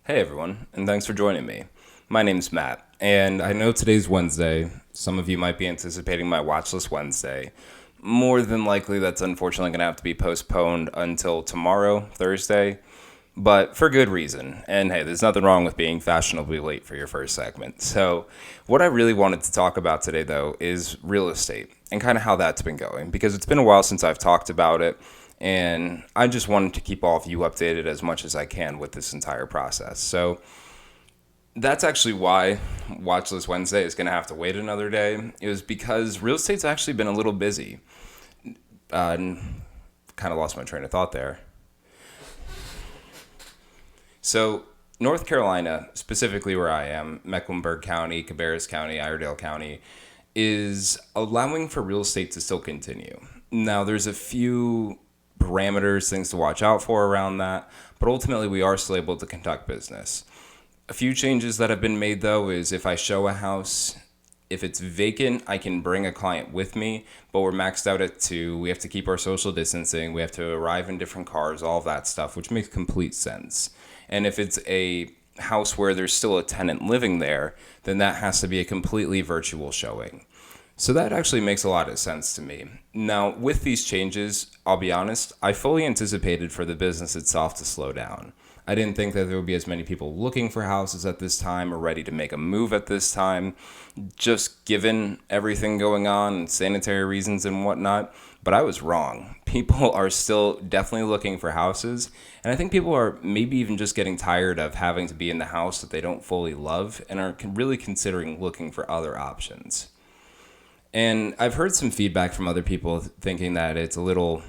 Hey everyone, and thanks for joining me. My name's Matt, and I know today's Wednesday. Some of you might be anticipating my Watchlist Wednesday. More than likely, that's unfortunately going to have to be postponed until tomorrow, Thursday, but for good reason. And hey, there's nothing wrong with being fashionably late for your first segment. So, what I really wanted to talk about today, though, is real estate and kind of how that's been going, because it's been a while since I've talked about it. And I just wanted to keep all of you updated as much as I can with this entire process. So that's actually why Watchlist Wednesday is going to have to wait another day. It was because real estate's actually been a little busy. Kind of lost my train of thought there. So North Carolina, specifically where I am, Mecklenburg County, Cabarrus County, Iredell County, is allowing for real estate to still continue. Now, there's a few parameters, things to watch out for around that, but ultimately we are still able to conduct business. A few changes that have been made though is if I show a house, if it's vacant, I can bring a client with me, but we're maxed out at two. We have to keep our social distancing. We have to arrive in different cars, all of that stuff, which makes complete sense. And if it's a house where there's still a tenant living there, then that has to be a completely virtual showing. So that actually makes a lot of sense to me. Now, with these changes, I'll be honest, I fully anticipated for the business itself to slow down. I didn't think that there would be as many people looking for houses at this time or ready to make a move at this time, just given everything going on and sanitary reasons and whatnot. But I was wrong. People are still definitely looking for houses. And I think people are maybe even just getting tired of having to be in the house that they don't fully love and are really considering looking for other options. And I've heard some feedback from other people thinking that it's a little,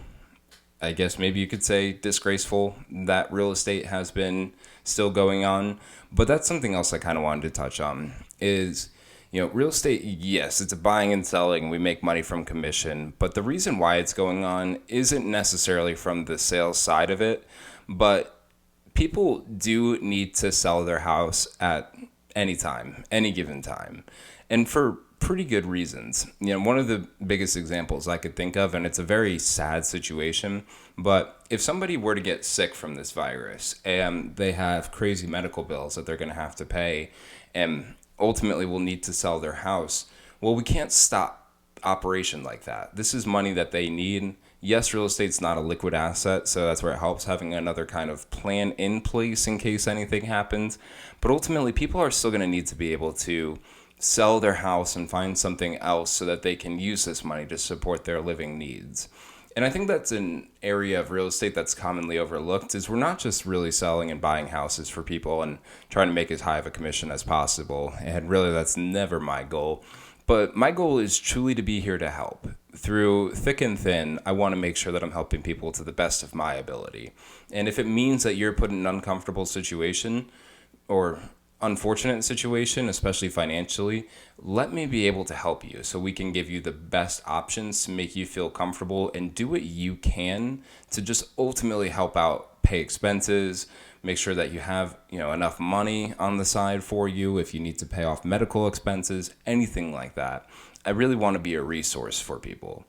I guess maybe you could say, disgraceful that real estate has been still going on. But that's something else I kind of wanted to touch on is, real estate, yes, it's a buying and selling. We make money from commission. But the reason why it's going on isn't necessarily from the sales side of it. But people do need to sell their house at any time, any given time. And for pretty good reasons. One of the biggest examples I could think of, and it's a very sad situation, but if somebody were to get sick from this virus and they have crazy medical bills that they're going to have to pay and ultimately will need to sell their house, well, we can't stop operation like that. This is money that they need. Yes, real estate's not a liquid asset, so that's where it helps having another kind of plan in place in case anything happens. But ultimately, people are still going to need to be able to sell their house and find something else so that they can use this money to support their living needs. And I think that's an area of real estate that's commonly overlooked is we're not just really selling and buying houses for people and trying to make as high of a commission as possible. And really that's never my goal. But my goal is truly to be here to help. Through thick and thin, I want to make sure that I'm helping people to the best of my ability. And if it means that you're put in an uncomfortable situation or unfortunate situation, especially financially, let me be able to help you so we can give you the best options to make you feel comfortable and do what you can to just ultimately help out pay expenses, make sure that you have, enough money on the side for you if you need to pay off medical expenses, anything like that. I really want to be a resource for people.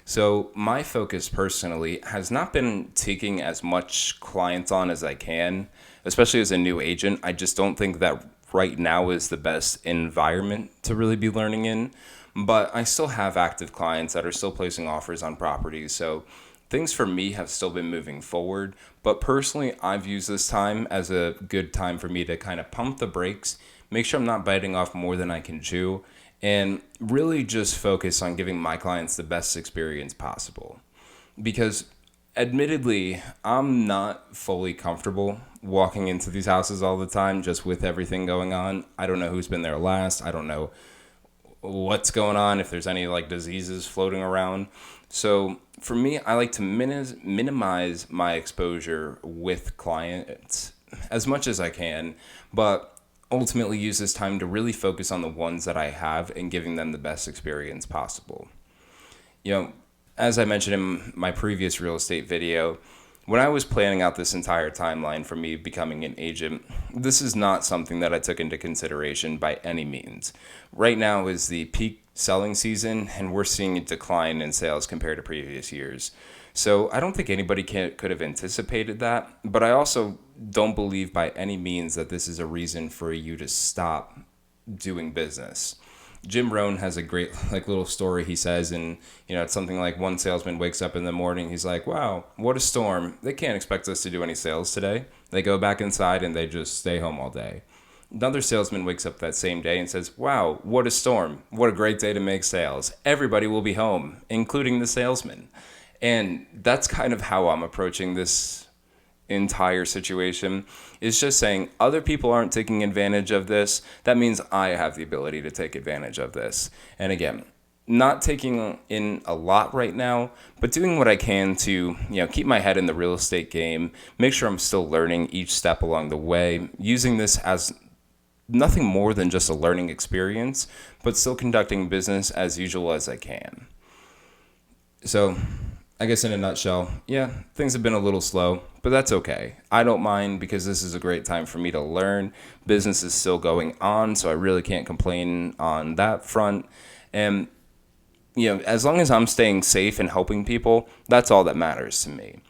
So my focus personally has not been taking as much clients on as I can, especially as a new agent. I just don't think that right now is the best environment to really be learning in. But I still have active clients that are still placing offers on properties. So things for me have still been moving forward. But personally, I've used this time as a good time for me to kind of pump the brakes, make sure I'm not biting off more than I can chew, and really just focus on giving my clients the best experience possible. Because admittedly, I'm not fully comfortable walking into these houses all the time just with everything going on. I don't know who's been there last. I don't know what's going on, if there's any diseases floating around. So for me, I like to minimize my exposure with clients as much as I can, but ultimately use this time to really focus on the ones that I have and giving them the best experience possible. As I mentioned in my previous real estate video, when I was planning out this entire timeline for me becoming an agent, this is not something that I took into consideration by any means. Right now is the peak selling season, and we're seeing a decline in sales compared to previous years. So I don't think anybody could have anticipated that, but I also don't believe by any means that this is a reason for you to stop doing business. Jim Rohn has a great little story he says, and it's something like one salesman wakes up in the morning, he's like, wow, what a storm. They can't expect us to do any sales today. They go back inside and they just stay home all day. Another salesman wakes up that same day and says, wow, what a storm. What a great day to make sales. Everybody will be home, including the salesman. And that's kind of how I'm approaching this entire situation, is just saying other people aren't taking advantage of this. That means I have the ability to take advantage of this. And again, not taking in a lot right now, but doing what I can to, keep my head in the real estate game, make sure I'm still learning each step along the way, using this as nothing more than just a learning experience, but still conducting business as usual as I can. So I guess in a nutshell, yeah, things have been a little slow, but that's okay. I don't mind because this is a great time for me to learn. Business is still going on, so I really can't complain on that front. And, as long as I'm staying safe and helping people, that's all that matters to me.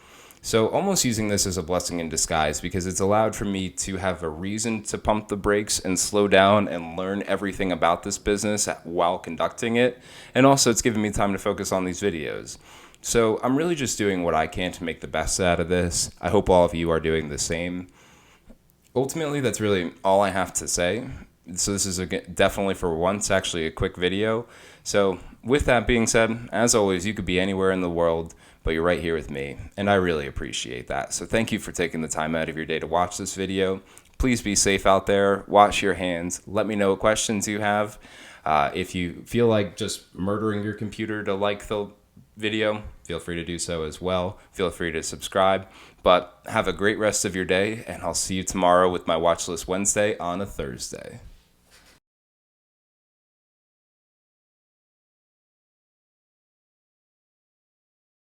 So almost using this as a blessing in disguise, because it's allowed for me to have a reason to pump the brakes and slow down and learn everything about this business while conducting it. And also it's given me time to focus on these videos. So I'm really just doing what I can to make the best out of this. I hope all of you are doing the same. Ultimately, that's really all I have to say. So this is definitely for once actually a quick video. So with that being said, as always, you could be anywhere in the world, but you're right here with me, and I really appreciate that. So thank you for taking the time out of your day to watch this video. Please be safe out there. Wash your hands. Let me know what questions you have. If you feel like just murdering your computer to like the video, feel free to do so as well. Feel free to subscribe. But have a great rest of your day, and I'll see you tomorrow with my Watch List Wednesday on a Thursday.